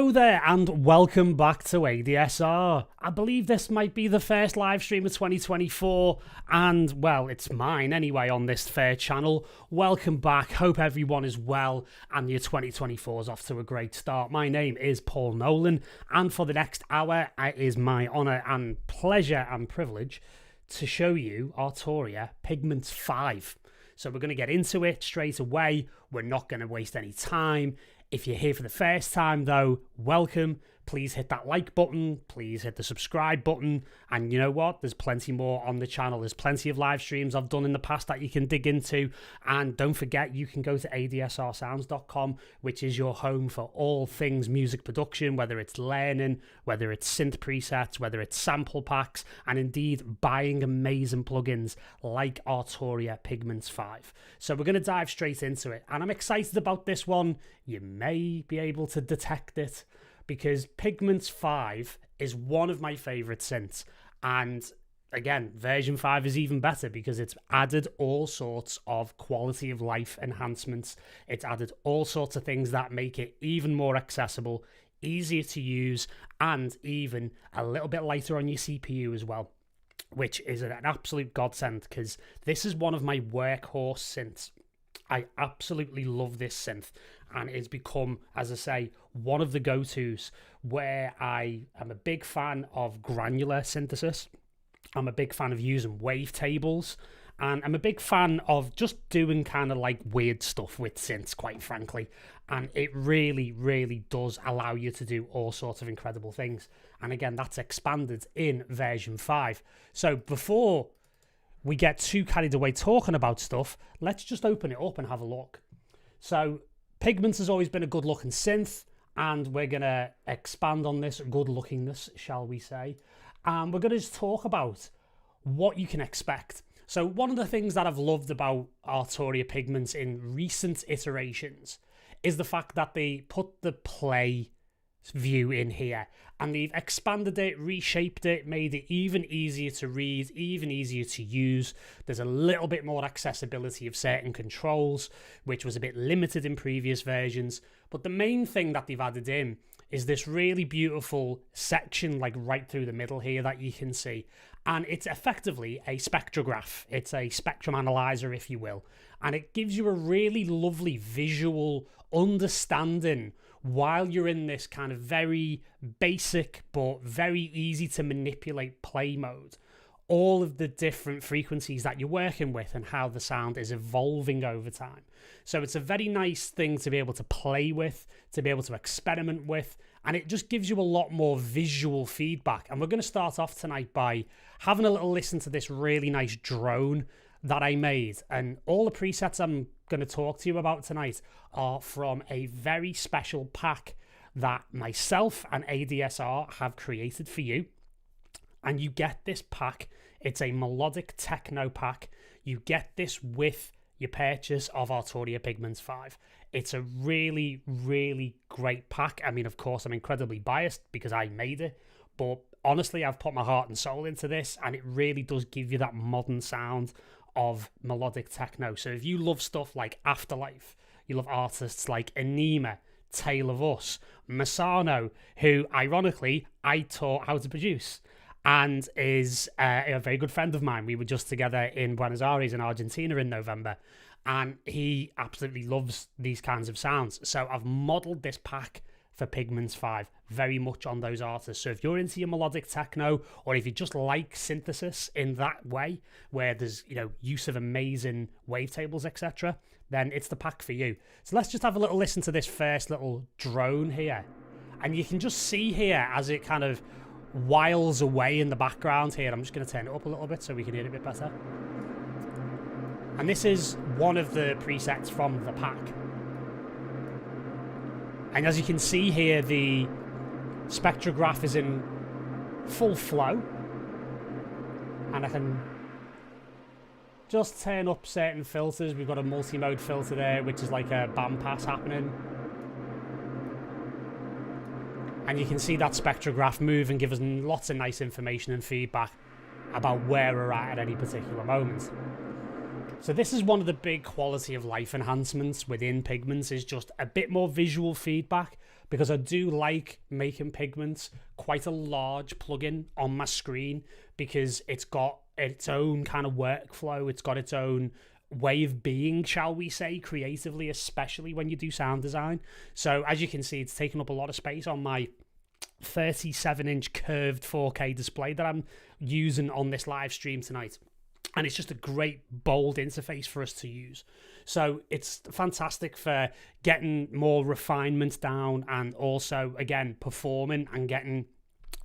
Hello there and welcome back to ADSR. I believe this might be the first live stream of 2024 and, well, it's mine anyway on this fair channel. Welcome back, hope everyone is well and your 2024 is off to a great start. My name is Paul Nolan and for the next hour it is my honour and pleasure and privilege to show you Arturia Pigments 5. So we're going to get into it straight away, we're not going to waste any time. If you're here for the first time though, welcome. Please hit that like button, please hit the subscribe button, and you know what, there's plenty more on the channel. There's plenty of live streams I've done in the past that you can dig into, and don't forget you can go to adsrsounds.com, which is your home for all things music production, whether it's learning, whether it's synth presets, whether it's sample packs, and indeed buying amazing plugins like Arturia Pigments 5. So we're going to dive straight into it, and I'm excited about this one. You may be able to detect it, because Pigments 5 is one of my favourite synths. And again, version 5 is even better because it's added all sorts of quality of life enhancements. It's added all sorts of things that make it even more accessible, easier to use, and even a little bit lighter on your CPU as well, which is an absolute godsend because this is one of my workhorse synths. I absolutely love this synth, and it's become, as I say, one of the go-tos where I am a big fan of granular synthesis. I'm a big fan of using wavetables, and I'm a big fan of just doing kind of like weird stuff with synths, quite frankly. And it really, really does allow you to do all sorts of incredible things. And again, that's expanded in version 5. So before we get too carried away talking about stuff, let's just open it up and have a look. So Pigments has always been a good looking synth, and we're going to expand on this good lookingness, shall we say. And we're going to just talk about what you can expect. So one of the things that I've loved about Arturia Pigments in recent iterations is the fact that they put the play view in here, and they've expanded it, reshaped it, made it even easier to read, even easier to use. There's a little bit more accessibility of certain controls, which was a bit limited in previous versions. But the main thing that they've added in is this really beautiful section, like right through the middle here, that you can see. And it's effectively a spectrograph. It's a spectrum analyzer, if you will. And it gives you a really lovely visual understanding while you're in this kind of very basic but very easy to manipulate play mode, all of the different frequencies that you're working with and how the sound is evolving over time. So it's a very nice thing to be able to play with, to be able to experiment with, and it just gives you a lot more visual feedback. And we're going to start off tonight by having a little listen to this really nice drone that I made. And all the presets I'm going to talk to you about tonight are from a very special pack that myself and ADSR have created for you. And you get this pack. It's a melodic techno pack. You get this with your purchase of Arturia Pigments 5. It's a really, really great pack. I mean, of course, I'm incredibly biased because I made it, but honestly, I've put my heart and soul into this, and it really does give you that modern sound of melodic techno. So if you love stuff like Afterlife, you love artists like Anima, Tale of Us, Masano, who ironically I taught how to produce and is a very good friend of mine. We were just together in Buenos Aires in Argentina in November, and he absolutely loves these kinds of sounds. So I've modeled this pack for Pigments 5 very much on those artists. So if you're into your melodic techno, or if you just like synthesis in that way, where there's, you know, use of amazing wavetables, etc., then it's the pack for you. So let's just have a little listen to this first little drone here. And you can just see here as it kind of whiles away in the background here. I'm just going to turn it up a little bit so we can hear it a bit better. And this is one of the presets from the pack. And as you can see here, the spectrograph is in full flow. And I can just turn up certain filters. We've got a multi-mode filter there, which is like a bandpass happening. And you can see that spectrograph move and give us lots of nice information and feedback about where we're at any particular moment. So this is one of the big quality of life enhancements within Pigments, is just a bit more visual feedback, because I do like making Pigments quite a large plugin on my screen, because it's got its own kind of workflow, it's got its own way of being, shall we say, creatively, especially when you do sound design. So as you can see, it's taking up a lot of space on my 37-inch curved 4K display that I'm using on this live stream tonight. And it's just a great, bold interface for us to use. So it's fantastic for getting more refinement down, and also, again, performing and getting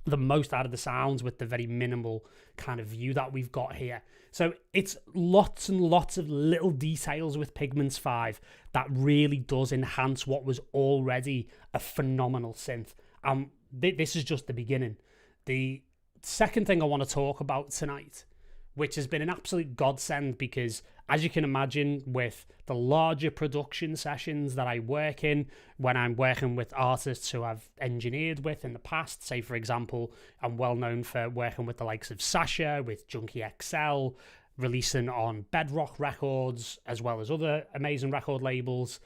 the most out of the sounds with the very minimal kind of view that we've got here. So it's lots and lots of little details with Pigments 5 that really does enhance what was already a phenomenal synth. This is just the beginning. The second thing I want to talk about tonight, which has been an absolute godsend, because as you can imagine, with the larger production sessions that I work in, when I'm working with artists who I've engineered with in the past, say for example, I'm well known for working with the likes of Sasha, with Junkie XL, releasing on Bedrock Records, as well as other amazing record labels,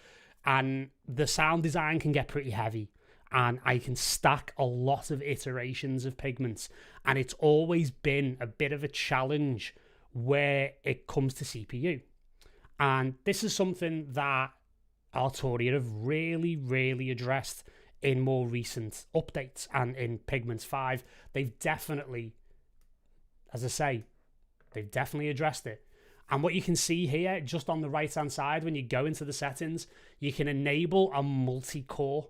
and the sound design can get pretty heavy. And I can stack a lot of iterations of Pigments, and it's always been a bit of a challenge where it comes to CPU. And this is something that Arturia have really addressed in more recent updates, and in Pigments 5 they've definitely, as I say, they've definitely addressed it. And what you can see here, just on the right hand side, when you go into the settings, you can enable a multi-core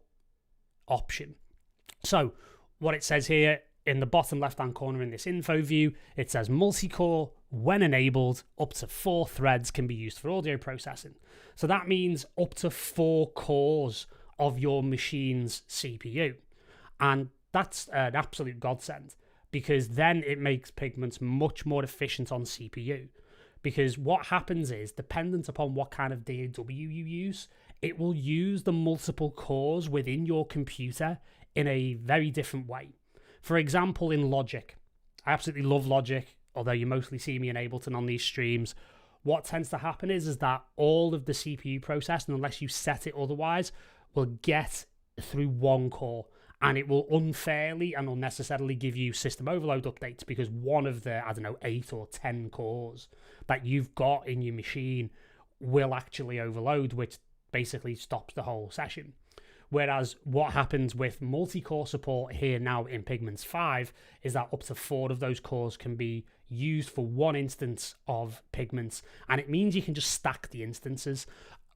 option. So what it says here in the bottom left hand corner in this info view, it says multi-core, when enabled, up to 4 threads can be used for audio processing. So that means up to 4 cores of your machine's CPU. And that's an absolute godsend, because then it makes Pigments much more efficient on CPU. Because what happens is, dependent upon what kind of DAW you use, it will use the multiple cores within your computer in a very different way. For example, in Logic, I absolutely love Logic, although you mostly see me in Ableton on these streams. What tends to happen is that all of the CPU processing, unless you set it otherwise, will get through one core, and it will unfairly and unnecessarily give you system overload updates, because one of the, 8 or 10 cores that you've got in your machine will actually overload, which basically stops the whole session. Whereas what happens with multi-core support here now in Pigments 5 is that up to 4 of those cores can be used for one instance of Pigments, and it means you can just stack the instances.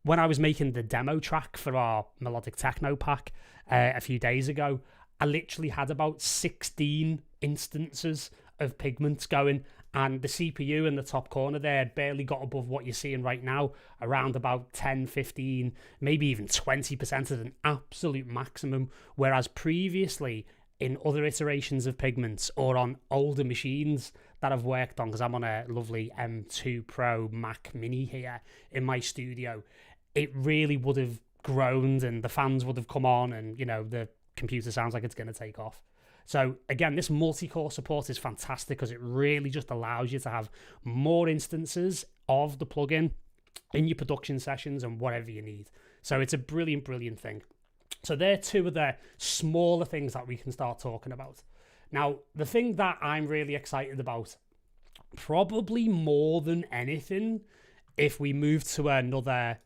When I was making the demo track for our melodic techno pack a few days ago, I literally had about 16 instances of Pigments going, and the CPU in the top corner there barely got above what you're seeing right now, around about 10, 15, maybe even 20% of an absolute maximum. Whereas previously, in other iterations of Pigments or on older machines that I've worked on, because I'm on a lovely M2 Pro Mac Mini here in my studio, it really would have groaned and the fans would have come on, and the computer sounds like it's going to take off. So again, this multi-core support is fantastic, because it really just allows you to have more instances of the plugin in your production sessions and whatever you need. So it's a brilliant thing. So they're 2 of the smaller things that we can start talking about. Now, the thing that I'm really excited about, probably more than anything, if we move to another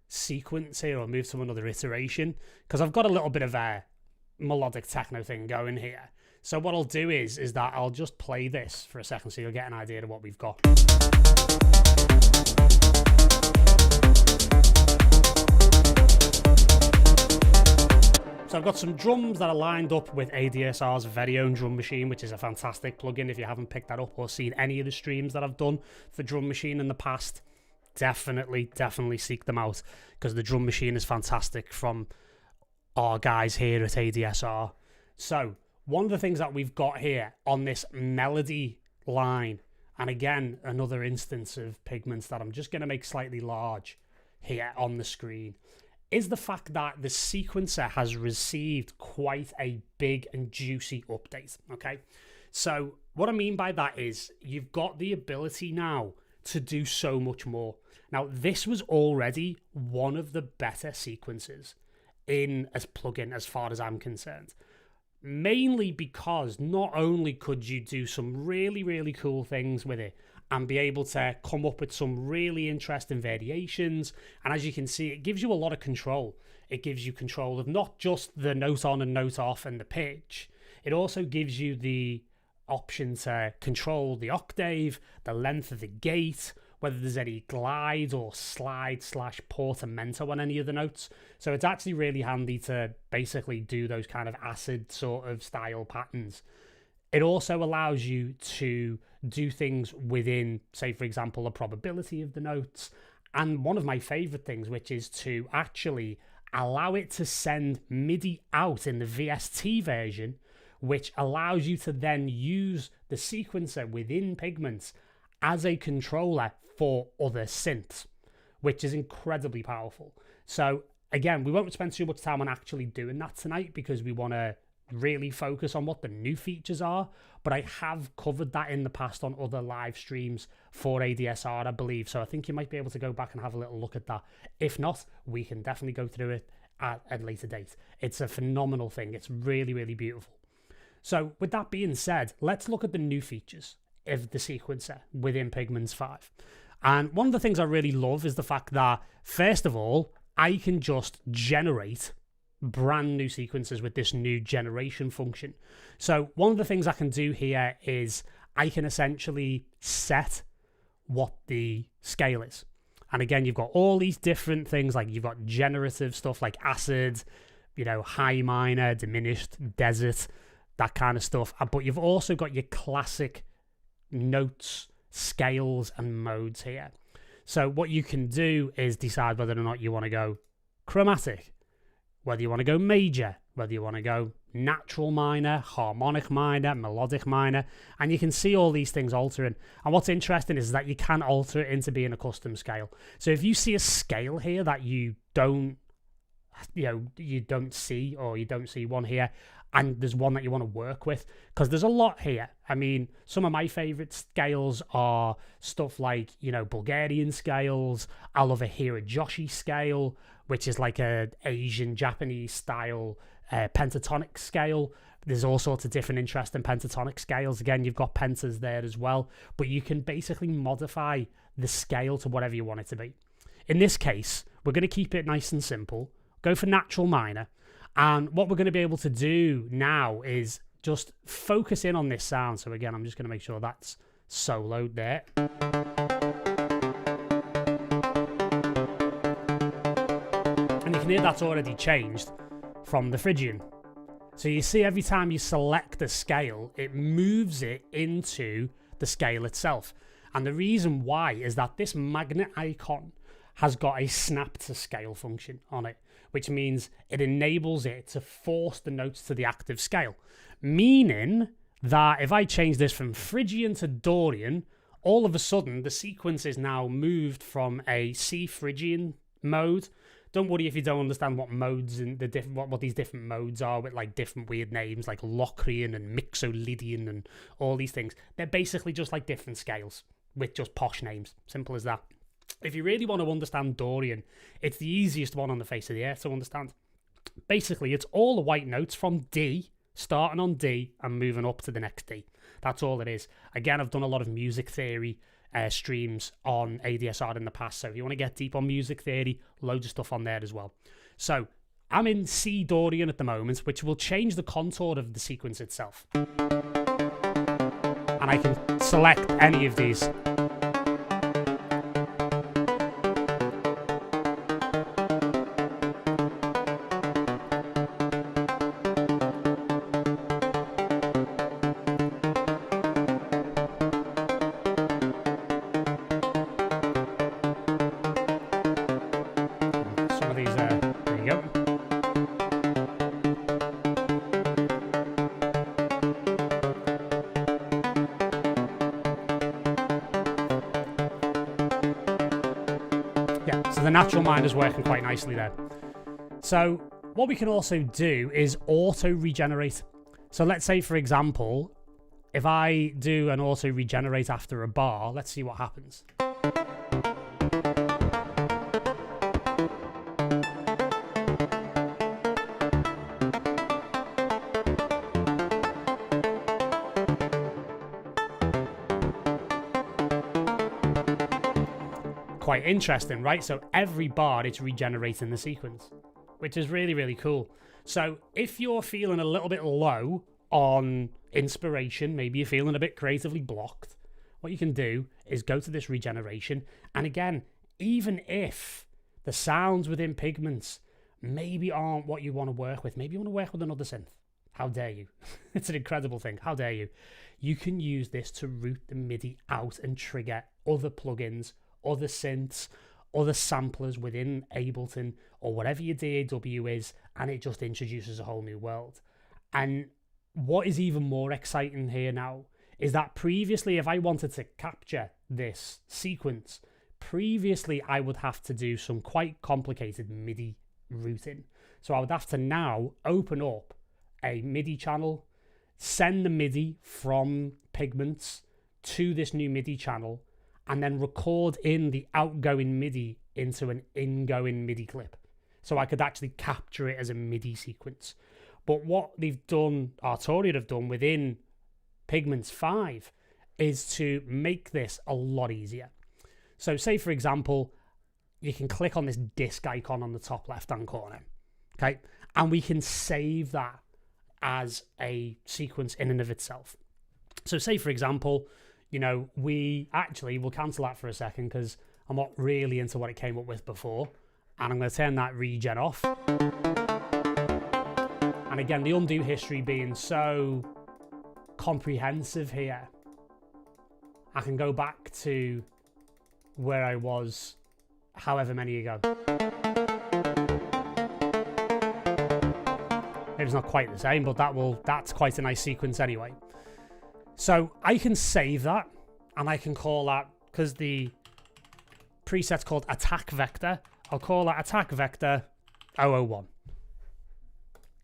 sequence here or move to another iteration, because I've got a little bit of a melodic techno thing going here. So what I'll do is that I'll just play this for a second so you'll get an idea of what we've got. So I've got some drums that are lined up with ADSR's very own drum machine, which is a fantastic plugin. If you haven't picked that up or seen any of the streams that I've done for drum machine in the past, definitely seek them out, because the drum machine is fantastic from our guys here at ADSR. So one of the things that we've got here on this melody line, and again, another instance of Pigments that I'm just going to make slightly large here on the screen, is the fact that the sequencer has received quite a big and juicy update. Okay, so what I mean by that is you've got the ability now to do so much more. Now, this was already one of the better sequences in as plugin as far as I'm concerned. Mainly because not only could you do some really, really cool things with it and be able to come up with some really interesting variations, and as you can see, it gives you a lot of control. It gives you control of not just the note on and note off and the pitch, it also gives you the option to control the octave, the length of the gate, whether there's any glide or slide / portamento on any of the notes. So it's actually really handy to basically do those kind of acid sort of style patterns. It also allows you to do things within, say, for example, a probability of the notes. And one of my favorite things, which is to actually allow it to send MIDI out in the VST version, which allows you to then use the sequencer within Pigments as a controller for other synths, which is incredibly powerful. So again, we won't spend too much time on actually doing that tonight because we want to really focus on what the new features are, but I have covered that in the past on other live streams for ADSR, I believe, so I think you might be able to go back and have a little look at that. If not, we can definitely go through it at a later date. It's a phenomenal thing. It's really, really beautiful. So with that being said, let's look at the new features of the sequencer within Pigments 5. And one of the things I really love is the fact that, first of all, I can just generate brand new sequences with this new generation function. So one of the things I can do here is I can essentially set what the scale is. And again, you've got all these different things, like you've got generative stuff like acid, you know, high minor, diminished, desert, that kind of stuff. But you've also got your classic notes, scales, and modes here. So what you can do is decide whether or not you want to go chromatic, whether you want to go major, whether you want to go natural minor, harmonic minor, melodic minor, and you can see all these things altering. And what's interesting is that you can alter it into being a custom scale. So if you see a scale here that you don't see, or you don't see one here, and there's one that you want to work with, because there's a lot here. I mean, some of my favorite scales are stuff like, you know, Bulgarian scales. I love a Hirajoshi scale, which is like a Asian Japanese style pentatonic scale. There's all sorts of different interesting pentatonic scales. Again, you've got pentas there as well, but you can basically modify the scale to whatever you want it to be. In this case, we're going to keep it nice and simple, go for natural minor. And what we're going to be able to do now is just focus in on this sound. So again, I'm just going to make sure that's soloed there. And you can hear that's already changed from the Phrygian. So you see every time you select a scale, it moves it into the scale itself. And the reason why is that this magnet icon has got a snap to scale function on it, which means it enables it to force the notes to the active scale. Meaning that if I change this from Phrygian to Dorian, all of a sudden the sequence is now moved from a C Phrygian mode. Don't worry if you don't understand what modes and what these different modes are, with like different weird names like Locrian and Mixolydian and all these things. They're basically just like different scales with just posh names. Simple as that. If you really want to understand Dorian, it's the easiest one on the face of the earth to understand. Basically, it's all the white notes from D, starting on D and moving up to the next D. That's all it is. Again, I've done a lot of music theory streams on ADSR in the past, so if you want to get deep on music theory, loads of stuff on there as well. So I'm in C Dorian at the moment, which will change the contour of the sequence itself. And I can select any of these. The natural minor is working quite nicely there. So what we can also do is auto regenerate. So let's say, for example, if I do an auto regenerate after a bar, let's see what happens. quite interesting, right? So every bar, it's regenerating the sequence, which is really, really cool. So if you're feeling a little bit low on inspiration, maybe you're feeling a bit creatively blocked, what you can do is go to this regeneration. And again, even if the sounds within Pigments maybe aren't what you want to work with, maybe you want to work with another synth. How dare you? It's an incredible thing. How dare you? You can use this to route the MIDI out and trigger other plugins, other synths, other samplers within Ableton or whatever your DAW is, and it just introduces a whole new world. And what is even more exciting here now is that previously, if I wanted to capture this sequence, previously I would have to do some quite complicated MIDI routing. So I would have to now open up a MIDI channel, send the MIDI from Pigments to this new MIDI channel, and then record in the outgoing MIDI into an ingoing MIDI clip. So I could actually capture it as a MIDI sequence. But what they've done, Arturia have done within Pigments 5, is to make this a lot easier. So say, for example, you can click on this disc icon on the top left-hand corner, okay? And we can save that as a sequence in and of itself. So say, for example, you know, we'll cancel that for a second because I'm not really into what it came up with before. And I'm going to turn that regen off. And again, the undo history being so comprehensive here, I can go back to where I was however many ago. It's not quite the same, but that's quite a nice sequence anyway. So I can save that, and I can call that, because the preset's called attack vector, I'll call that attack vector 001.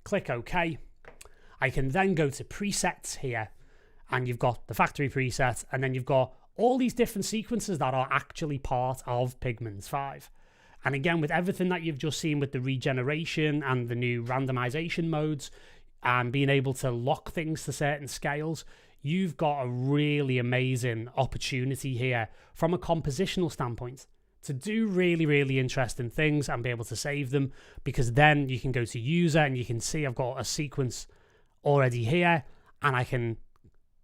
Click OK. I can then go to presets here, and you've got the factory preset, and then you've got all these different sequences that are actually part of Pigments 5. And again, with everything that you've just seen with the regeneration and the new randomization modes and being able to lock things to certain scales, you've got a really amazing opportunity here from a compositional standpoint to do really, really interesting things and be able to save them, because then you can go to user and you can see I've got a sequence already here, and I can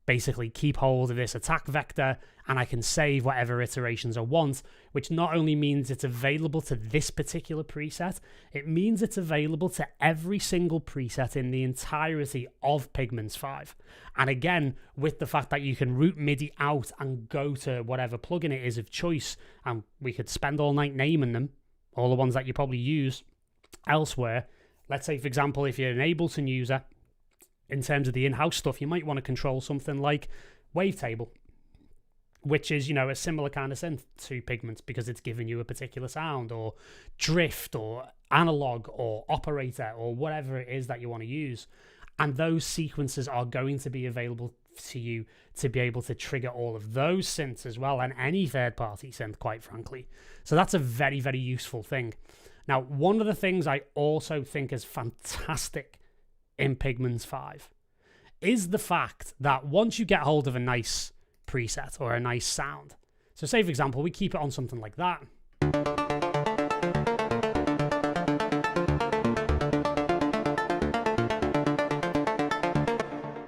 basically keep hold of this attack vector and I can save whatever iterations I want, which not only means it's available to this particular preset, it means it's available to every single preset in the entirety of Pigments 5. And again, with the fact that you can route MIDI out and go to whatever plugin it is of choice, and we could spend all night naming them, all the ones that you probably use elsewhere. Let's say, for example, if you're an Ableton user, in terms of the in-house stuff, you might want to control something like Wavetable, which is, you know, a similar kind of synth to Pigments because it's giving you a particular sound, or drift, or analog, or operator, or whatever it is that you want to use. And those sequences are going to be available to you to be able to trigger all of those synths as well, and any third-party synth, quite frankly. So that's a very, very useful thing. Now, one of the things I also think is fantastic in Pigments 5 is the fact that once you get hold of a nice preset or a nice sound, so say, for example, we keep it on something like that.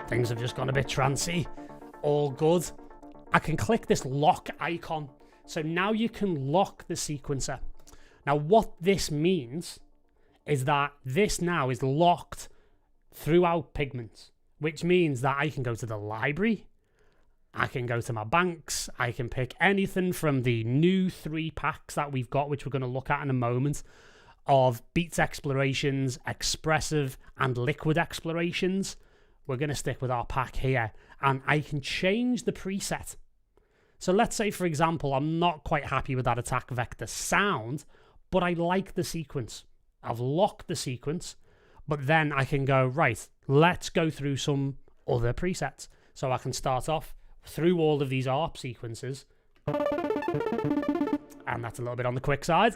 Things have just gone a bit trancy. All good. I can click this lock icon. So now you can lock the sequencer. Now what this means is that this now is locked throughout Pigments, which means that I can go to the library, I can go to my banks, I can pick anything from the new 3 packs that we've got, which we're going to look at in a moment, of Beats Explorations, Expressive, and Liquid Explorations. We're going to stick with our pack here, and I can change the preset. So let's say, for example, I'm not quite happy with that attack vector sound, but I like the sequence. I've locked the sequence, but then I can go, right, let's go through some other presets. So I can start off through all of these ARP sequences, and that's a little bit on the quick side.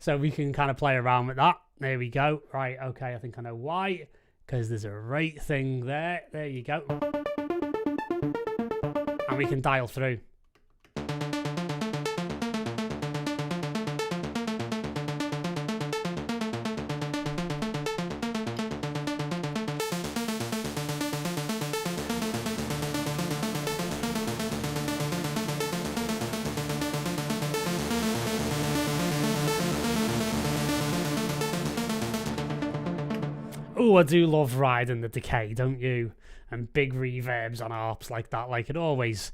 So we can kind of play around with that. There we go. Right, okay, I think I know why, because there's a right thing there. There you go. And we can dial through. Oh, I do love riding the decay, don't you? And big reverbs on harps like that. Like it always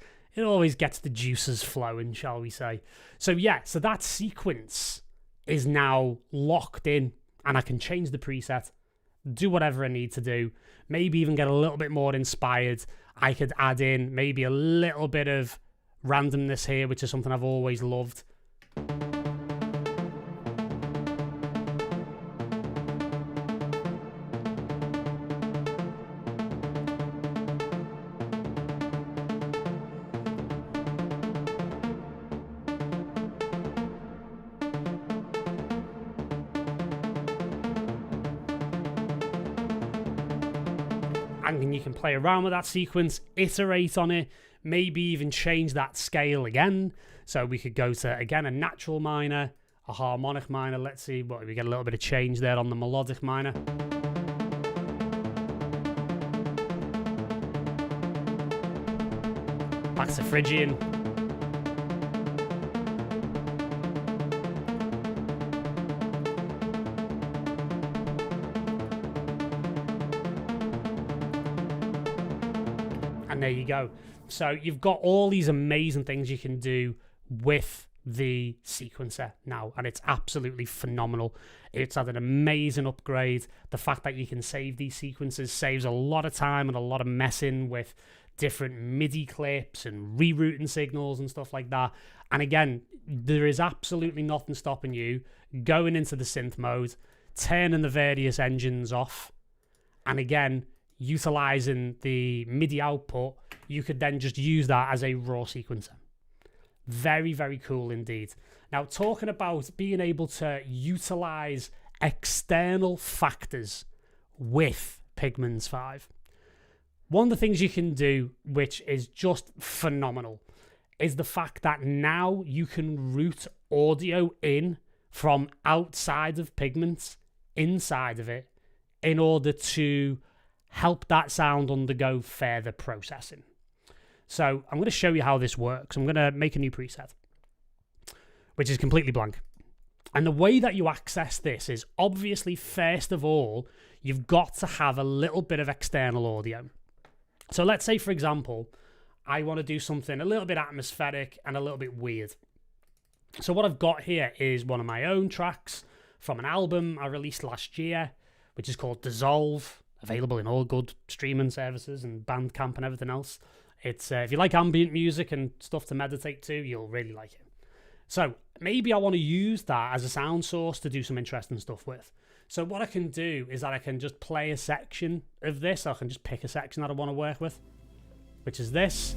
gets the juices flowing, shall we say. So yeah, so that sequence is now locked in, and I can change the preset, do whatever I need to do, maybe even get a little bit more inspired. I could add in maybe a little bit of randomness here, which is something I've always loved. And you can play around with that sequence, iterate on it, maybe even change that scale again. So we could go to, again, a natural minor, a harmonic minor. Let's see what we get, a little bit of change there on the melodic minor. Back to Phrygian. And there you go. So you've got all these amazing things you can do with the sequencer now, and it's absolutely phenomenal. It's had an amazing upgrade. The fact that you can save these sequences saves a lot of time and a lot of messing with different MIDI clips and rerouting signals and stuff like that. And again, there is absolutely nothing stopping you going into the synth mode, turning the various engines off, and again, utilizing the MIDI output. You could then just use that as a raw sequencer. Very, very cool indeed. Now, talking about being able to utilize external factors with Pigments 5. One of the things you can do, which is just phenomenal, is the fact that now you can route audio in from outside of Pigments, inside of it, in order to help that sound undergo further processing. So I'm going to show you how this works. I'm going to make a new preset, which is completely blank. And the way that you access this is obviously, first of all, you've got to have a little bit of external audio. So let's say, for example, I want to do something a little bit atmospheric and a little bit weird. So what I've got here is one of my own tracks from an album I released last year, which is called Dissolve, available in all good streaming services and Bandcamp and everything else. It's if you like ambient music and stuff to meditate to, you'll really like it. So maybe I want to use that as a sound source to do some interesting stuff with. So what I can do is that I can just play a section of this. I can just pick a section that I want to work with, which is this.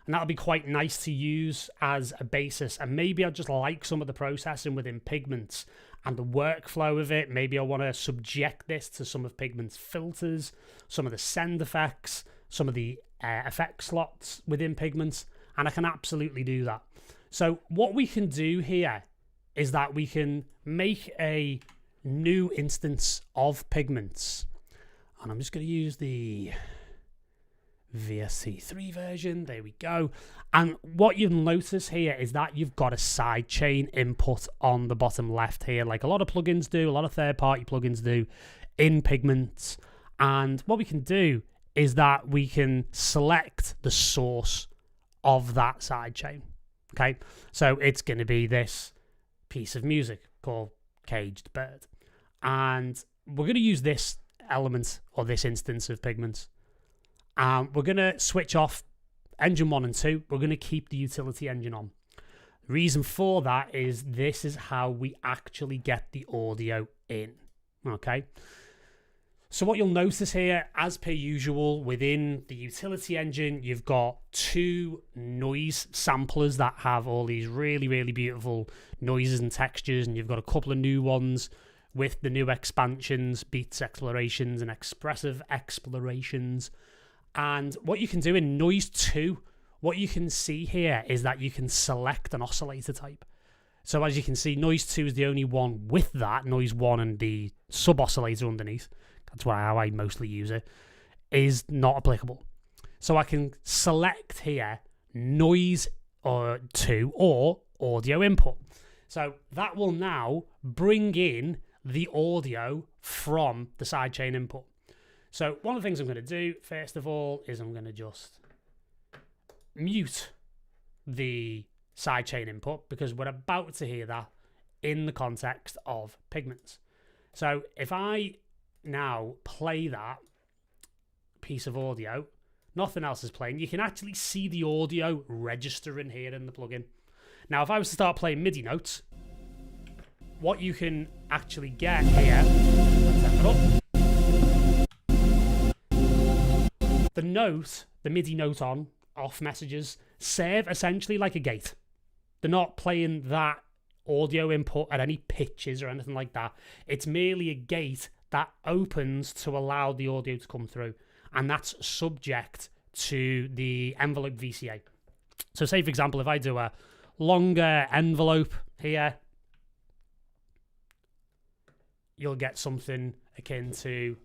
And that'll be quite nice to use as a basis. And maybe I just like some of the processing within Pigments and the workflow of it. Maybe I want to subject this to some of Pigments' filters, some of the send effects, some of the effect slots within Pigments. And I can absolutely do that. So what we can do here is that we can make a new instance of Pigments. And I'm just going to use the VST3 version. There we go. And what you'll notice here is that you've got a sidechain input on the bottom left here, like a lot of plugins do, a lot of third-party plugins do in Pigments. And what we can do is that we can select the source of that sidechain. Okay, so it's going to be this piece of music called Caged Bird. And we're going to use this element or this instance of Pigments. We're going to switch off engine 1 and 2. We're going to keep the utility engine on. The reason for that is this is how we actually get the audio in. Okay. So what you'll notice here, as per usual, within the utility engine, you've got 2 noise samplers that have all these really, really beautiful noises and textures. And you've got a couple of new ones with the new expansions, Beats Explorations and Expressive Explorations. And what you can do in Noise 2, what you can see here is that you can select an oscillator type. So as you can see, Noise 2 is the only one with that. Noise 1 and the sub-oscillator underneath, that's how I mostly use it, is not applicable. So I can select here noise or audio input. So that will now bring in the audio from the sidechain input. So one of the things I'm going to do, first of all, is I'm going to just mute the sidechain input because we're about to hear that in the context of Pigments. So if I now play that piece of audio, nothing else is playing. You can actually see the audio registering here in the plugin. Now, if I was to start playing MIDI notes, what you can actually get here, let's set it up. The note, the MIDI note on, off messages, serve essentially like a gate. They're not playing that audio input at any pitches or anything like that. It's merely a gate that opens to allow the audio to come through. And that's subject to the envelope VCA. So say, for example, if I do a longer envelope here, you'll get something akin to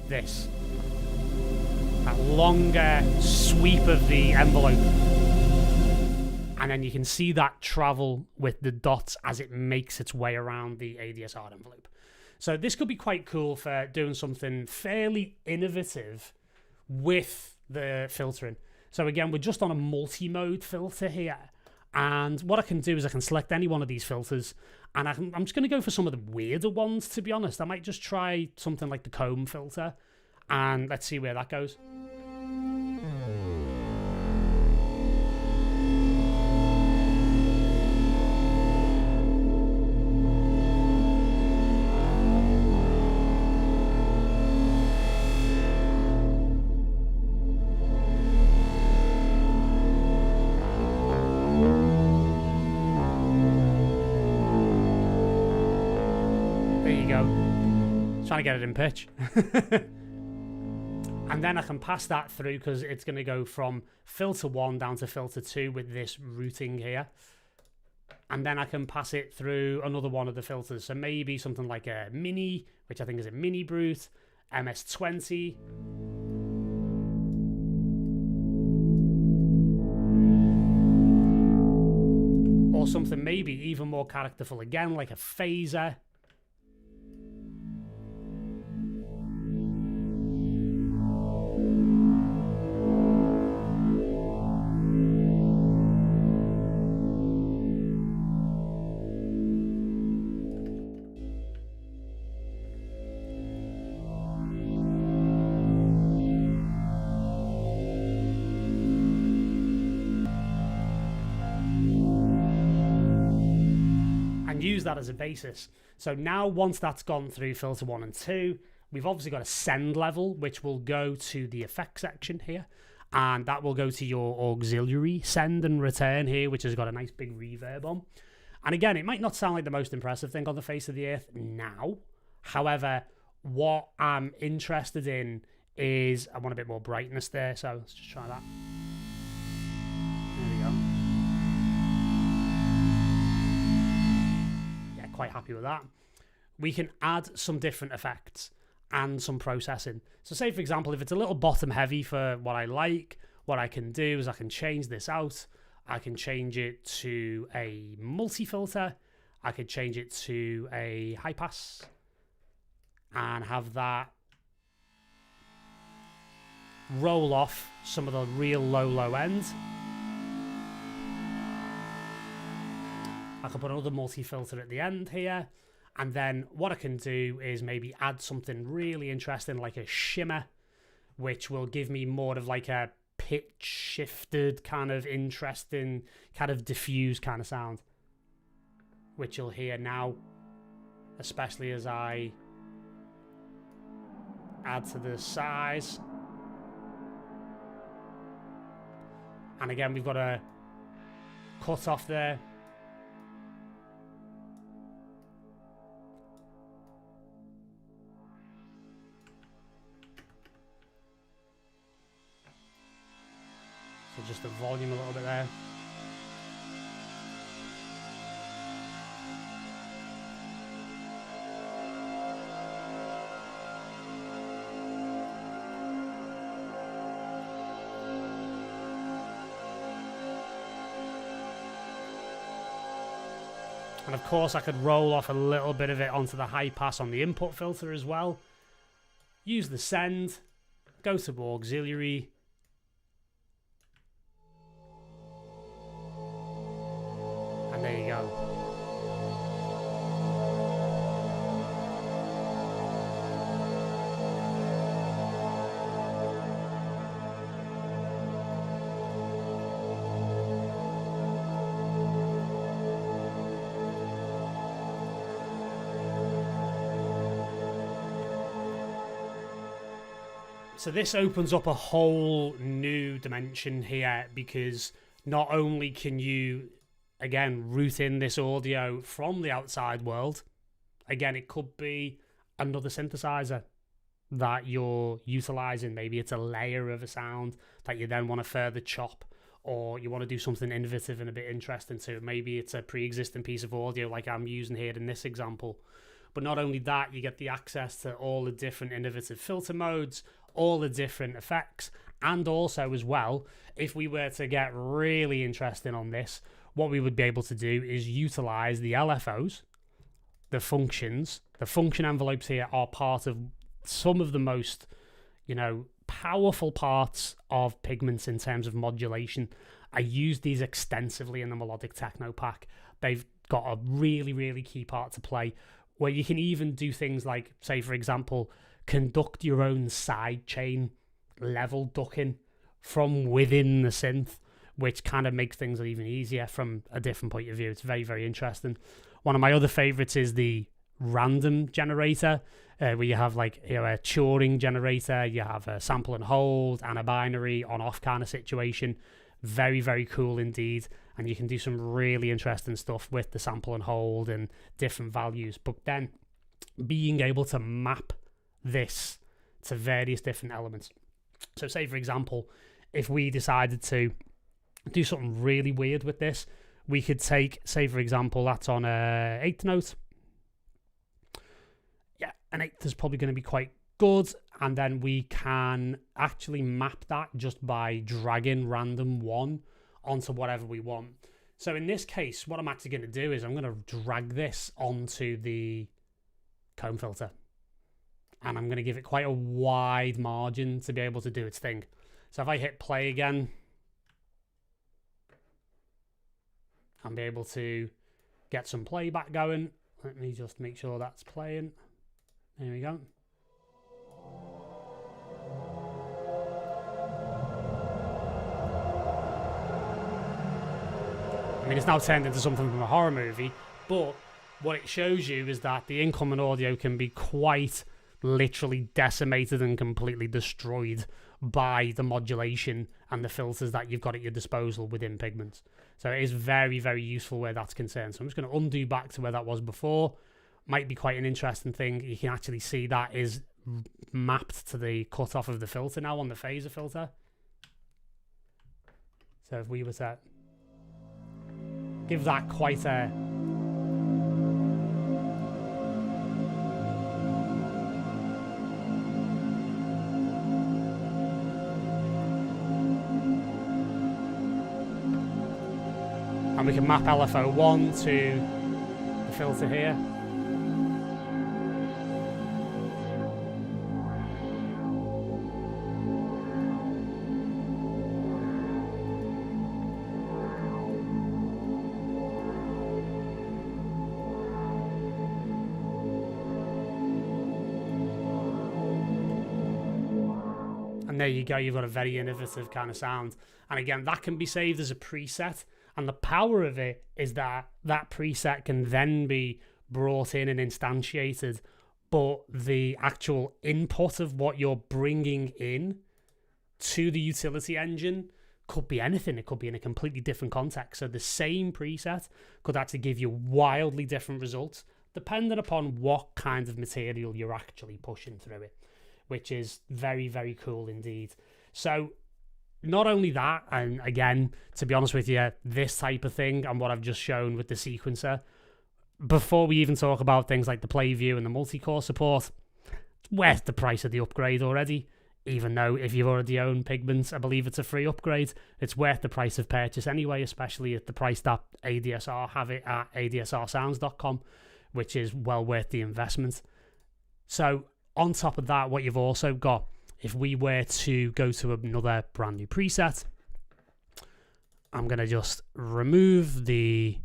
this. That longer sweep of the envelope. And then you can see that travel with the dots as it makes its way around the ADSR envelope. So this could be quite cool for doing something fairly innovative with the filtering. So again, we're just on a multi-mode filter here. And what I can do is I can select any one of these filters, and I'm just going to go for some of the weirder ones, to be honest. I might just try something like the comb filter, and let's see where that goes. Trying to get it in pitch. And then I can pass that through because it's going to go from filter 1 down to filter 2 with this routing here. And then I can pass it through another one of the filters. So maybe something like a mini, which I think is a mini brute, MS20. Or something maybe even more characterful again, like a phaser. Use that as a basis. So now once that's gone through filter 1 and 2, we've obviously got a send level, which will go to the effects section here, and that will go to your auxiliary send and return here, which has got a nice big reverb on. And again, it might not sound like the most impressive thing on the face of the earth now. However, what I'm interested in is I want a bit more brightness there, so let's just try that. There we go. Quite happy with that. We can add some different effects and some processing. So say, for example, if it's a little bottom heavy for what I like, what I can do is I can change this out. I can change it to a multi-filter. I could change it to a high pass and have that roll off some of the real low end. I can put another multi-filter at the end here, and then what I can do is maybe add something really interesting like a shimmer, which will give me more of like a pitch shifted kind of interesting, kind of diffuse kind of sound, which you'll hear now, especially as I add to the size. And again, we've got a cut off there. So just the volume a little bit there. And of course I could roll off a little bit of it onto the high pass on the input filter as well. Use the send, go to auxiliary. And there you go. So this opens up a whole new dimension here, because not only can you, again, route in this audio from the outside world, again, it could be another synthesizer that you're utilizing. Maybe it's a layer of a sound that you then want to further chop, or you want to do something innovative and a bit interesting to it. Maybe it's a pre-existing piece of audio like I'm using here in this example. But not only that, you get the access to all the different innovative filter modes, all the different effects, and also as well, if we were to get really interesting on this, what we would be able to do is utilize the LFOs, the functions. The function envelopes here are part of some of the most, powerful parts of Pigments in terms of modulation. I use these extensively in the melodic techno pack. They've got a really, really key part to play, where you can even do things like, say, for example, conduct your own sidechain level ducking from within the synth, which kind of makes things even easier from a different point of view. It's very, very interesting. One of my other favorites is the random generator, where you have a Turing generator, you have a sample and hold and a binary on-off kind of situation. Very, very cool indeed. And you can do some really interesting stuff with the sample and hold and different values. But then being able to map this to various different elements. So say, for example, if we decided to do something really weird with this, we could take, say, for example, that's on a 8th note. Yeah, an 8th is probably going to be quite good. And then we can actually map that just by dragging random 1 onto whatever we want. So in this case, what I'm actually going to do is I'm going to drag this onto the comb filter. And I'm going to give it quite a wide margin to be able to do its thing. So if I hit play again, I'll be able to get some playback going. Let me just make sure that's playing. There we go. I mean, it's now turned into something from a horror movie, but what it shows you is that the incoming audio can be quite literally decimated and completely destroyed by the modulation and the filters that you've got at your disposal within Pigments. So it is very, very useful where that's concerned. So I'm just going to undo back to where that was before. Might be quite an interesting thing. You can actually see that is mapped to the cutoff of the filter now on the phaser filter. So if we were to give that quite a and we can map LFO1 to the filter here. And there you go, you've got a very innovative kind of sound. And again, that can be saved as a preset. And the power of it is that that preset can then be brought in and instantiated, but the actual input of what you're bringing in to the utility engine could be anything. It could be in a completely different context. So the same preset could actually give you wildly different results, depending upon what kind of material you're actually pushing through it, which is very, very cool indeed. So not only that, and again, to be honest with you, this type of thing and what I've just shown with the sequencer, before we even talk about things like the play view and the multi-core support, it's worth the price of the upgrade already. even though if you've already owned Pigments, I believe it's a free upgrade. It's worth the price of purchase anyway, especially at the price that ADSR have it at ADSRsounds.com, which is well worth the investment. So on top of that, what you've also got, if we were to go to another brand new preset, I'm going to just remove the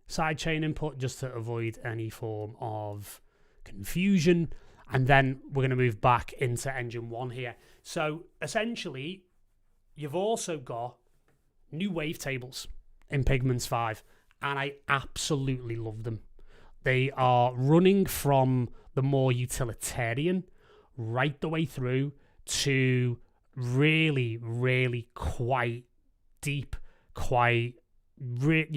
sidechain input just to avoid any form of confusion. And then we're going to move back into engine 1 here. So essentially, you've also got new wavetables in Pigments 5, and I absolutely love them. They are running from the more utilitarian right the way through to really, really quite deep,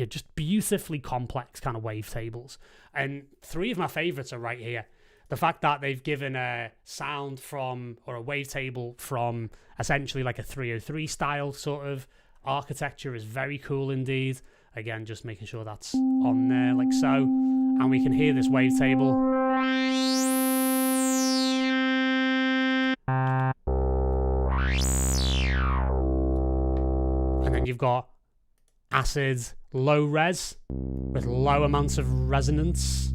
just beautifully complex kind of wavetables. And 3 of my favorites are right here. The fact that they've given a sound from, or a wavetable from, essentially like a 303 style sort of architecture is very cool indeed. Again, just making sure that's on there like so. And we can hear this wavetable. And then you've got acid low res with low amounts of resonance.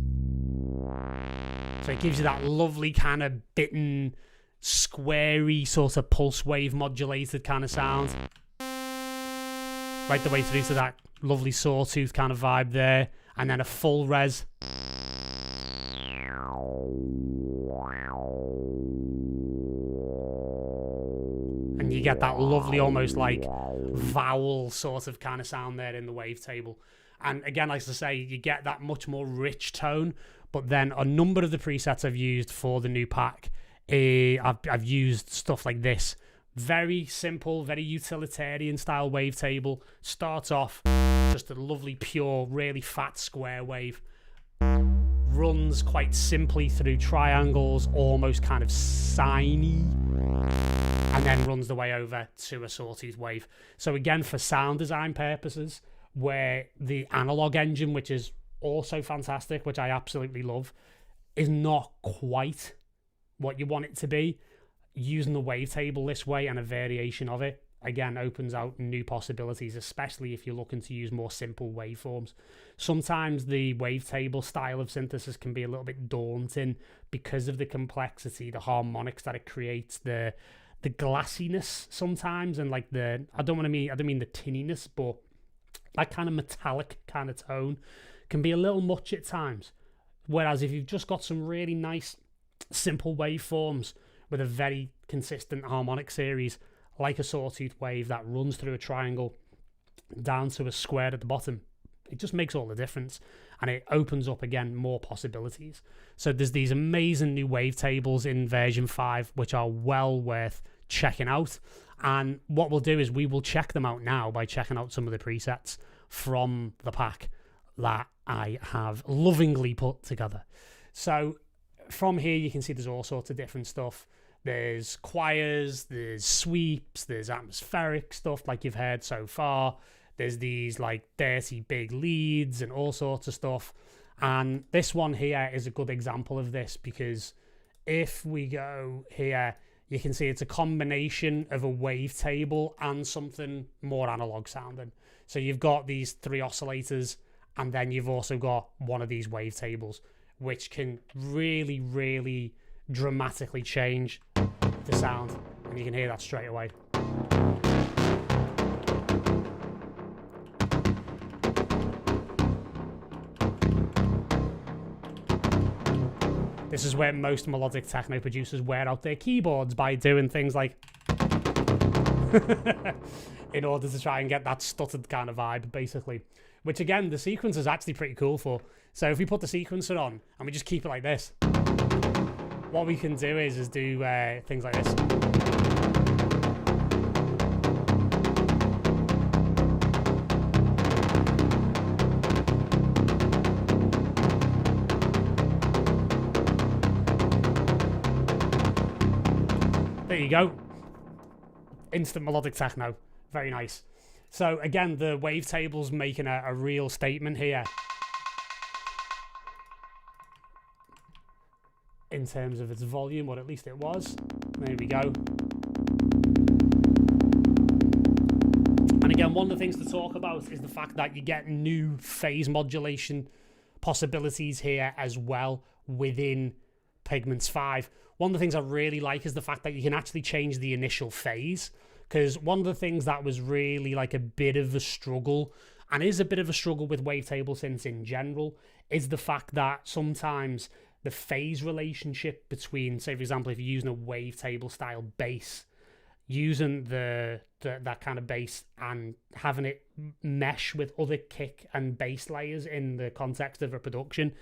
So it gives you that lovely kind of bitten, squarey sort of pulse wave modulated kind of sound. Right the way through to that lovely sawtooth kind of vibe there. And then a full res. And you get that lovely almost like vowel sort of kind of sound there in the wavetable. And again, like I say, you get that much more rich tone. But then a number of the presets I've used for the new pack, I've used stuff like this. Very simple, very utilitarian style wavetable. Starts off just a lovely, pure, really fat square wave. Runs quite simply through triangles, almost kind of siny. And then runs the way over to a sawtooth wave. So again, for sound design purposes, where the analog engine, which is also fantastic, which I absolutely love, is not quite what you want it to be, using the wavetable this way and a variation of it, again, opens out new possibilities, especially if you're looking to use more simple waveforms. Sometimes the wavetable style of synthesis can be a little bit daunting because of the complexity, the harmonics that it creates, the glassiness sometimes, and like I don't mean the tinniness, but that kind of metallic kind of tone can be a little much at times. Whereas if you've just got some really nice simple waveforms with a very consistent harmonic series, like a sawtooth wave that runs through a triangle down to a square at the bottom, it just makes all the difference, and it opens up again more possibilities. So there's these amazing new wavetables in version 5 which are well worth checking out, and what we'll do is we will check them out now by checking out some of the presets from the pack that I have lovingly put together. So from here you can see there's all sorts of different stuff. There's choirs, there's sweeps, there's atmospheric stuff like you've heard so far. There's these like dirty big leads and all sorts of stuff. And this one here is a good example of this, because if we go here, you can see it's a combination of a wavetable and something more analog sounding. So you've got these 3 oscillators, and then you've also got one of these wavetables, which can really, really dramatically change the sound, and you can hear that straight away. This is where most melodic techno producers wear out their keyboards, by doing things like in order to try and get that stuttered kind of vibe, basically. Which again, the sequencer is actually pretty cool for. So if we put the sequencer on and we just keep it like this, what we can do is do things like this. There you go. Instant melodic techno. Very nice. So again, the wavetable's making a real statement here in terms of its volume, or at least it was. There we go. And again, one of the things to talk about is the fact that you get new phase modulation possibilities here as well within Pigments 5. One of the things I really like is the fact that you can actually change the initial phase, because one of the things that was really like a bit of a struggle, and is a bit of a struggle with wavetable synths in general, is the fact that sometimes the phase relationship between, say for example, if you're using a wavetable style bass, using that kind of bass and having it mesh with other kick and bass layers in the context of a production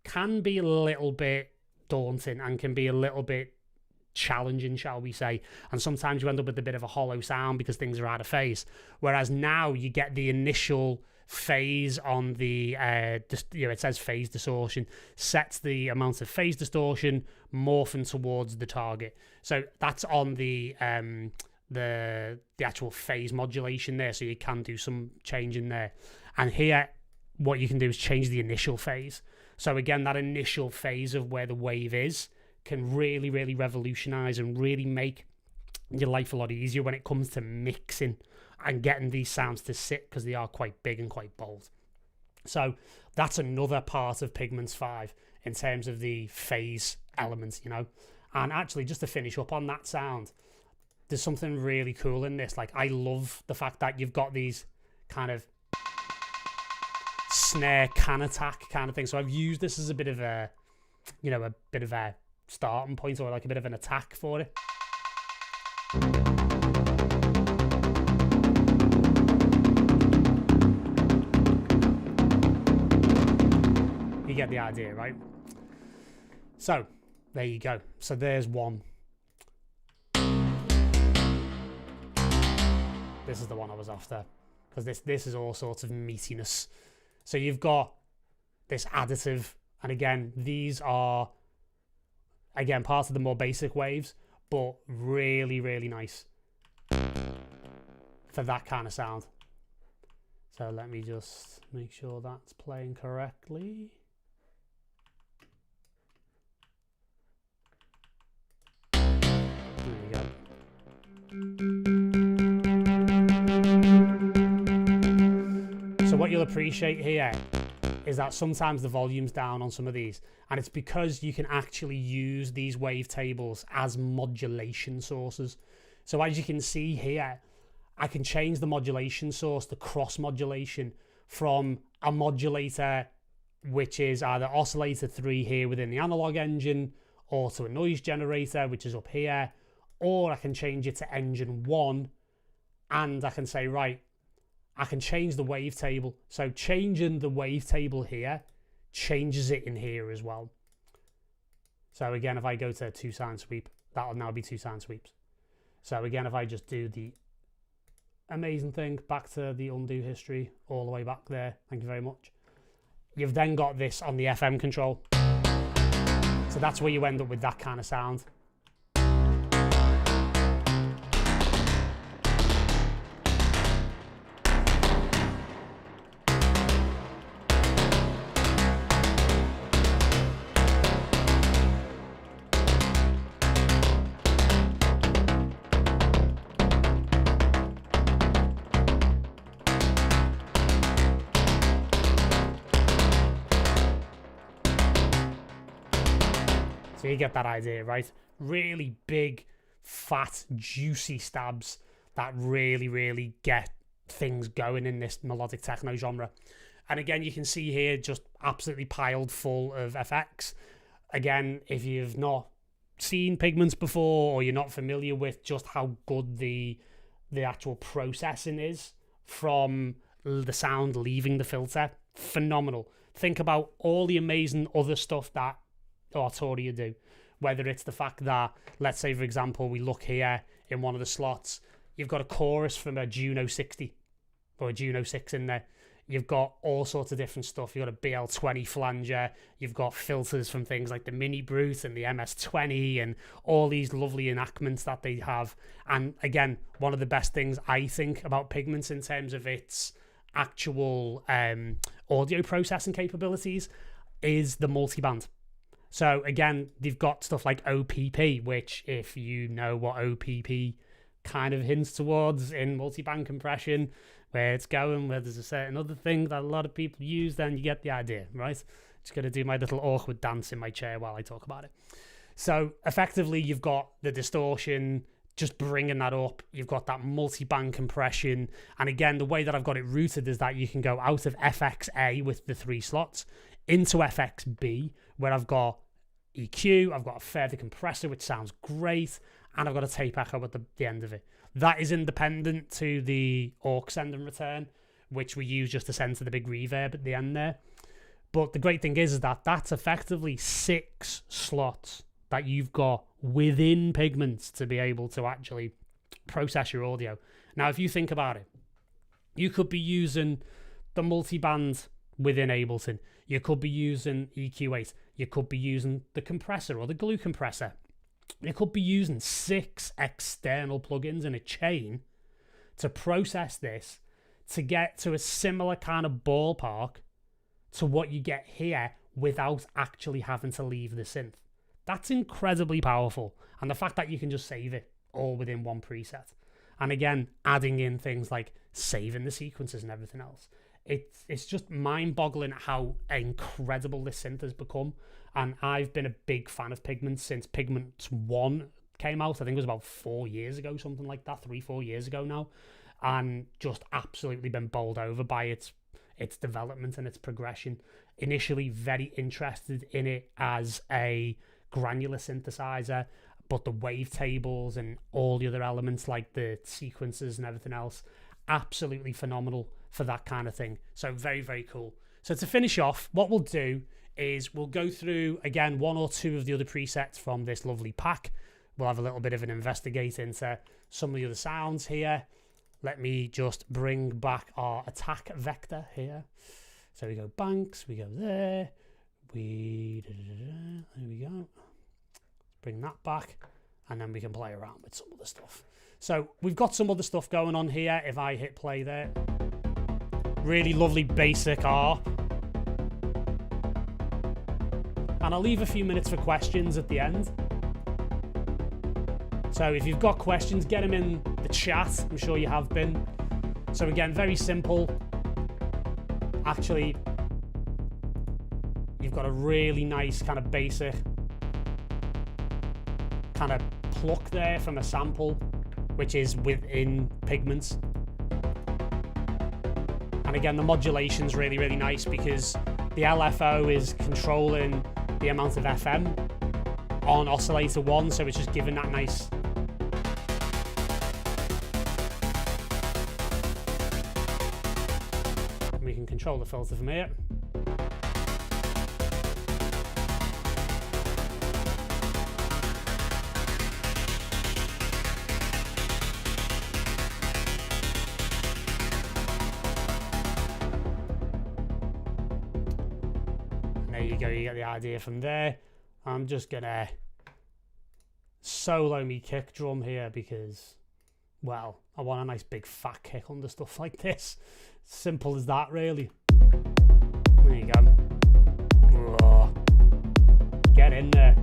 can be a little bit daunting and can be a little bit challenging, shall we say, and sometimes you end up with a bit of a hollow sound because things are out of phase. Whereas now you get the initial phase on the it says phase distortion, sets the amount of phase distortion morphing towards the target. So that's on the actual phase modulation there, so you can do some change in there. And here what you can do is change the initial phase. So again, that initial phase of where the wave is can really, really revolutionize and really make your life a lot easier when it comes to mixing and getting these sounds to sit, because they are quite big and quite bold. So that's another part of Pigments 5 in terms of the phase elements, you know. And actually, just to finish up on that sound, there's something really cool in this. Like, I love the fact that you've got these kind of snare can attack kind of thing. So I've used this as a bit of a, you know, a bit of a starting point, or like a bit of an attack for it. You get the idea, right? So there you go. So there's one. This is the one I was after, because this is all sorts of meatiness. So you've got this additive, and again, these are again part of the more basic waves, but really, really nice for that kind of sound. So let me just make sure that's playing correctly. There we go. So what you'll appreciate here is that sometimes the volume's down on some of these, and it's because you can actually use these wavetables as modulation sources. So as you can see here, I can change the modulation source, the cross modulation, from a modulator which is either oscillator 3 here within the analog engine, or to a noise generator which is up here, or I can change it to engine 1, and I can say, right, I can change the wavetable. So changing the wavetable here changes it in here as well. So again, if I go to 2 sound sweep, that'll now be 2 sound sweeps. So again, if I just do the amazing thing, back to the undo history, all the way back there, thank you very much. You've then got this on the FM control. So that's where you end up with that kind of sound. So you get that idea, right? Really big, fat, juicy stabs that really, really get things going in this melodic techno genre. And again, you can see here just absolutely piled full of FX. Again, if you've not seen Pigments before, or you're not familiar with just how good the actual processing is from the sound leaving the filter, phenomenal. Think about all the amazing other stuff that Arturia do, whether it's the fact that, let's say for example, we look here in one of the slots, you've got a chorus from a Juno 60 or a Juno 6 in there. You've got all sorts of different stuff. You've got a BL20 flanger, you've got filters from things like the Mini Brute and the MS20 and all these lovely enactments that they have. And again, one of the best things I think about Pigments in terms of its actual audio processing capabilities is the multiband. So again, they've got stuff like OPP, which if you know what OPP kind of hints towards in multi-band compression, where it's going, where there's a certain other thing that a lot of people use, then you get the idea, right? Just going to do my little awkward dance in my chair while I talk about it. So effectively, you've got the distortion, just bringing that up. You've got that multi-band compression. And again, the way that I've got it routed is that you can go out of FXA with the 3 slots into FXB, where I've got EQ, I've got a further compressor, which sounds great, and I've got a tape echo at the end of it. That is independent to the aux send and return, which we use just to center the big reverb at the end there. But the great thing is that that's effectively 6 slots that you've got within Pigments to be able to actually process your audio. Now, if you think about it, you could be using the multiband within Ableton. You could be using EQ8. You could be using the compressor or the glue compressor. You could be using 6 external plugins in a chain to process this to get to a similar kind of ballpark to what you get here without actually having to leave the synth. That's incredibly powerful. And the fact that you can just save it all within one preset. And again, adding in things like saving the sequences and everything else. It's just mind-boggling how incredible this synth has become. And I've been a big fan of Pigments since Pigments 1 came out. I think it was about 4 years ago, something like that, 3-4 years ago now. And just absolutely been bowled over by its development and its progression. Initially very interested in it as a granular synthesizer, but the wavetables and all the other elements like the sequences and everything else, absolutely phenomenal for that kind of thing. So very, very cool. So to finish off, what we'll do is we'll go through, again, 1 or 2 of the other presets from this lovely pack. We'll have a little bit of an investigate into some of the other sounds here. Let me just bring back our attack vector here. So we go banks, we go there, there we go. Bring that back, and then we can play around with some other stuff. So we've got some other stuff going on here. If I hit play there, really lovely basic R. And I'll leave a few minutes for questions at the end. So if you've got questions, get them in the chat. I'm sure you have been. So again, very simple. Actually, you've got a really nice kind of basic kind of pluck there from a sample, which is within Pigments. And again, the modulation's really, really nice because the LFO is controlling the amount of FM on oscillator 1, so it's just giving that nice we can control the filter from here. There you go, you get the idea from there. I'm just gonna solo me kick drum here because, well, I want a nice big fat kick under stuff like this. Simple as that, really. There you go. Whoa. Get in there.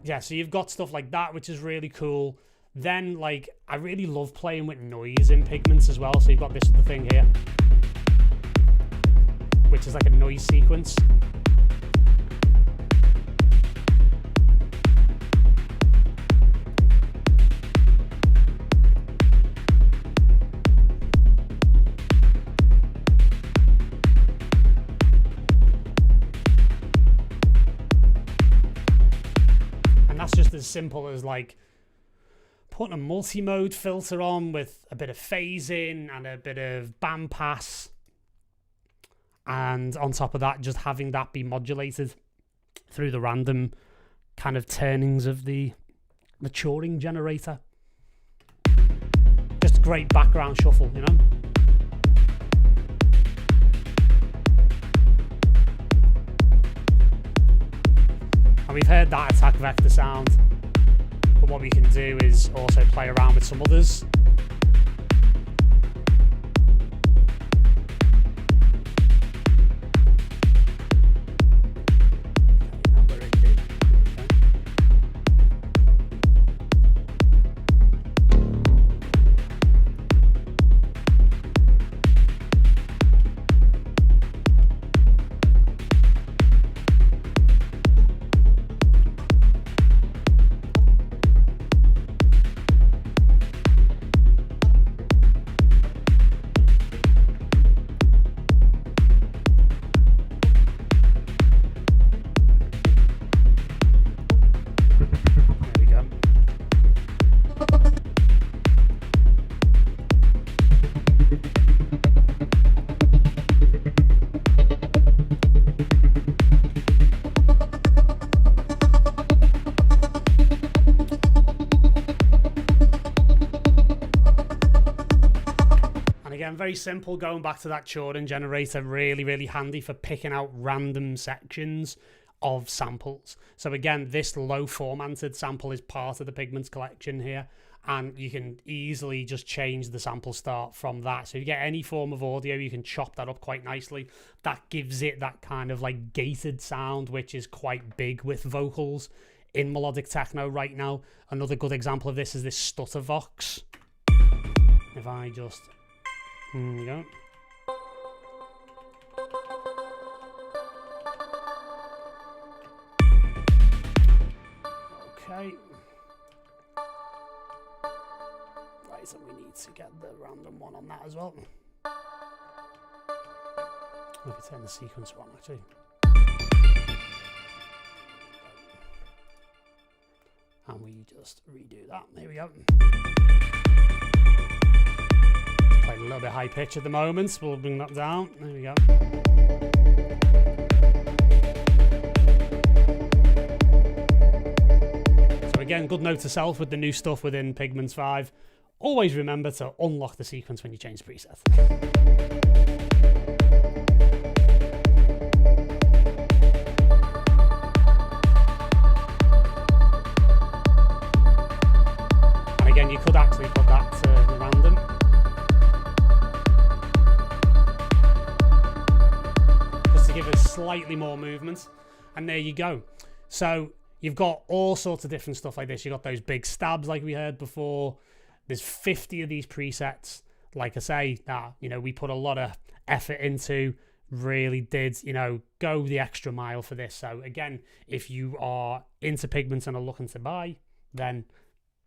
Yeah, so you've got stuff like that, which is really cool. Then, like, I really love playing with noise in Pigments as well. So you've got this other thing here, which is like a noise sequence. Just as simple as like putting a multi-mode filter on with a bit of phasing and a bit of bandpass, and on top of that just having that be modulated through the random kind of turnings of the maturing generator. Just a great background shuffle, you know. And we've heard that attack vector sound, but what we can do is also play around with some others. Again, very simple, going back to that Turing generator, really handy for picking out random sections of samples. So again, this low formatted sample is part of the Pigments collection here, and you can easily just change the sample start from that. So if you get any form of audio, you can chop that up quite nicely. That gives it that kind of like gated sound, which is quite big with vocals in melodic techno right now. Another good example of this is this stutter vox. If I just... Here we go. Okay. Right, so we need to get the random one on that as well. We can turn the sequence one actually. And we just redo that. There we go. Playing a little bit high pitch at the moment. We'll bring that down. There we go. So again, good note to self with the new stuff within Pigments 5. Always remember to unlock the sequence when you change the preset. And again, you could actually put that to random. To give it slightly more movement, and there you go. So you've got all sorts of different stuff like this. You've got those big stabs like we heard before. There's 50 of these presets. Like I say, we put a lot of effort into, really did, go the extra mile for this. So again, if you are into Pigments and are looking to buy, then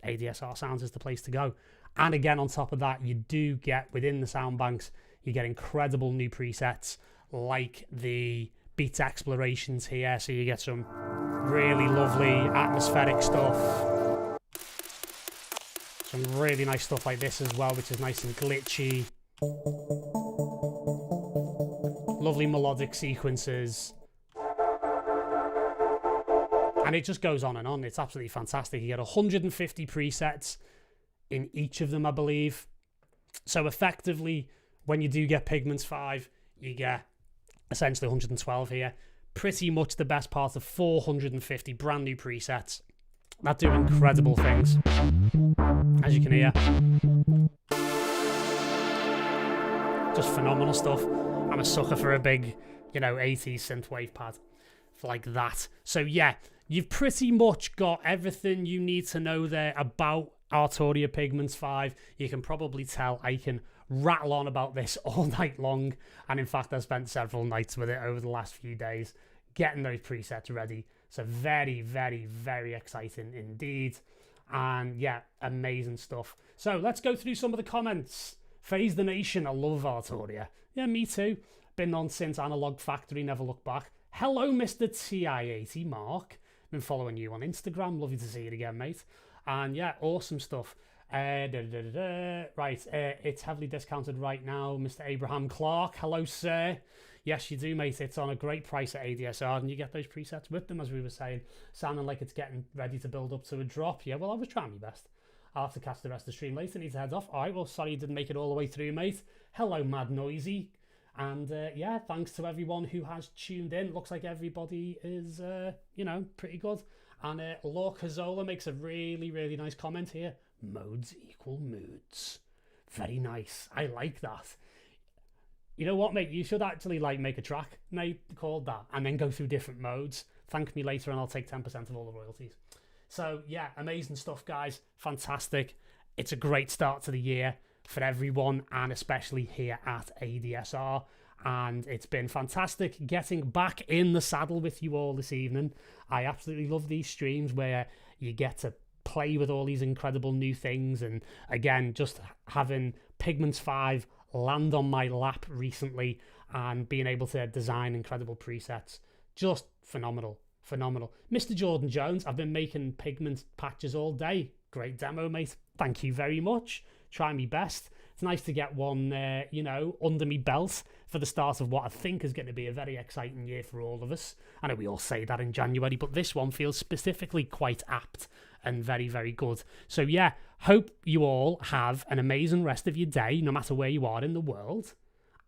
ADSR Sounds is the place to go. And again, on top of that, you do get within the sound banks, you get incredible new presets like the Beats Explorations here. So you get some really lovely atmospheric stuff. Some really nice stuff like this as well, which is nice and glitchy. Lovely melodic sequences. And it just goes on and on. It's absolutely fantastic. You get 150 presets in each of them, I believe. So effectively, when you do get Pigments 5, you get essentially 112 here. Pretty much the best part of 450 brand new presets that do incredible things, as you can hear. Just phenomenal stuff. I'm a sucker for a big, 80s synthwave pad like that. So yeah, you've pretty much got everything you need to know there about Arturia Pigments 5. You can probably tell I can rattle on about this all night long, and in fact I've spent several nights with it over the last few days getting those presets ready. So very, very, very exciting indeed. And yeah, amazing stuff. So let's go through some of the comments. Phase the Nation, I love Arturia. Yeah, me too. Been on since Analog Factory, never look back. Hello, Mr. TI80 Mark. Been following you on Instagram. Lovely to see you again, mate. And yeah, awesome stuff. Right, it's heavily discounted right now. Mr. Abraham Clark. Hello, sir. Yes, you do, mate. It's on a great price at ADSR, and you get those presets with them, as we were saying. Sounding like it's getting ready to build up to a drop. Yeah, well, I was trying my best. I'll have to catch the rest of the stream later. Need to head off. All right, well, sorry you didn't make it all the way through, mate. Hello, Mad Noisy. And yeah, thanks to everyone who has tuned in. Looks like everybody is, pretty good. And Law Cazola makes a really, really nice comment here. Modes equal moods. Very nice. I like that. You know what, mate? You should actually like make a track, mate, called that, and then go through different modes. Thank me later and I'll take 10% of all the royalties. So yeah, amazing stuff, guys. Fantastic. It's a great start to the year for everyone, and especially here at ADSR. And it's been fantastic getting back in the saddle with you all this evening. I absolutely love these streams where you get to play with all these incredible new things. And again, just having Pigments 5 land on my lap recently and being able to design incredible presets. Just phenomenal. Mr. Jordan Jones, I've been making Pigment patches all day. Great demo, mate. Thank you very much. Try me best. It's nice to get one, under me belt for the start of what I think is going to be a very exciting year for all of us. I know we all say that in January, but this one feels specifically quite apt and very, very good. So yeah, hope you all have an amazing rest of your day, no matter where you are in the world.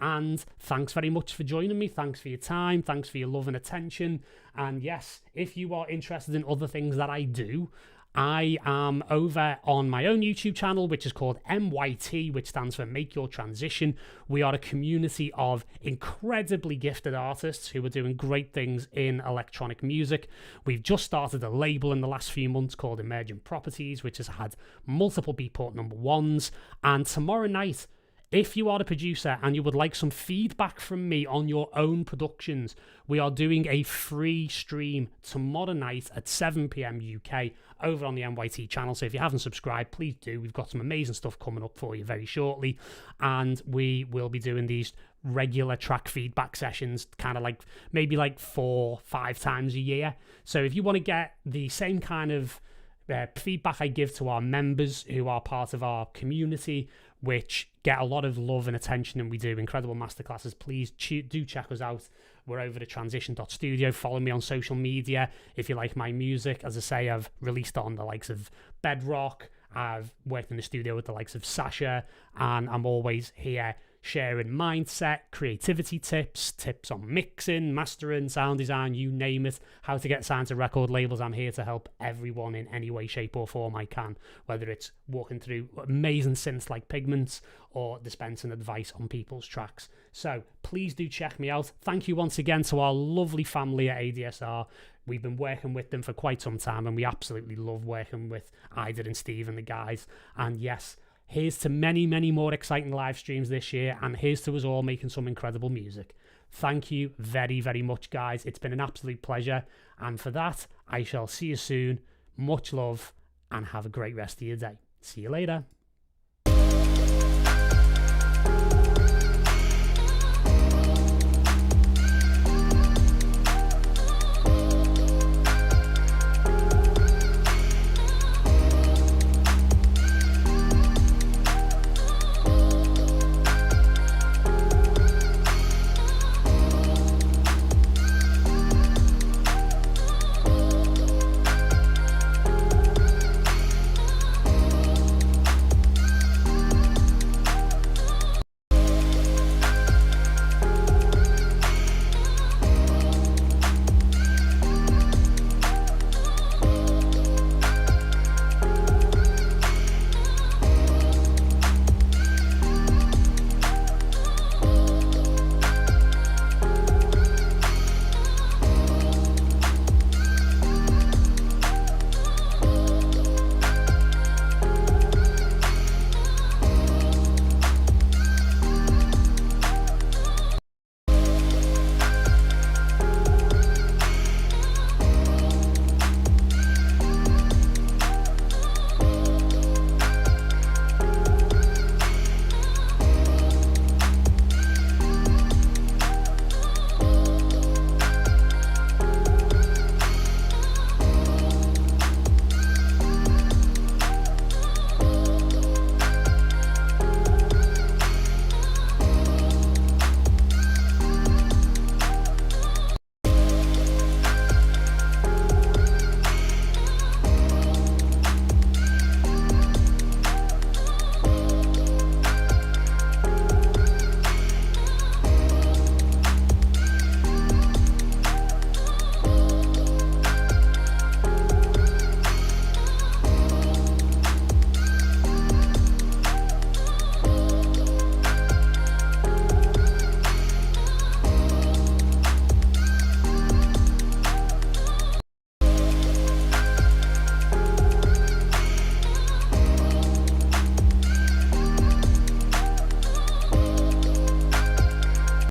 And thanks very much for joining me. Thanks for your time. Thanks for your love and attention. And yes, if you are interested in other things that I do, I am over on my own YouTube channel, which is called MYT, which stands for Make Your Transition. We are a community of incredibly gifted artists who are doing great things in electronic music. We've just started a label in the last few months called Emergent Properties, which has had multiple Beatport #1s. And tomorrow night, if you are a producer and you would like some feedback from me on your own productions, we are doing a free stream tomorrow night at 7 p.m. UK over on the MYT channel. So if you haven't subscribed, please do. We've got some amazing stuff coming up for you very shortly. And we will be doing these regular track feedback sessions, kind of like maybe like 4-5 times a year. So if you want to get the same kind of feedback I give to our members who are part of our community, which get a lot of love and attention, and we do incredible masterclasses, please do check us out. We're over at transition.studio. Follow me on social media if you like my music. As I say, I've released on the likes of Bedrock. I've worked in the studio with the likes of Sasha, and I'm always here sharing mindset, creativity tips on mixing, mastering, sound design, you name it, how to get signed to record labels. I'm here to help everyone in any way, shape or form I can, whether it's walking through amazing synths like Pigments or dispensing advice on people's tracks. So please do check me out. Thank you once again to our lovely family at ADSR. We've been working with them for quite some time, and we absolutely love working with Ida and Steve and the guys. And yes, here's to many, many more exciting live streams this year, and here's to us all making some incredible music. Thank you very, very much, guys. It's been an absolute pleasure, and for that, I shall see you soon. Much love, and have a great rest of your day. See you later.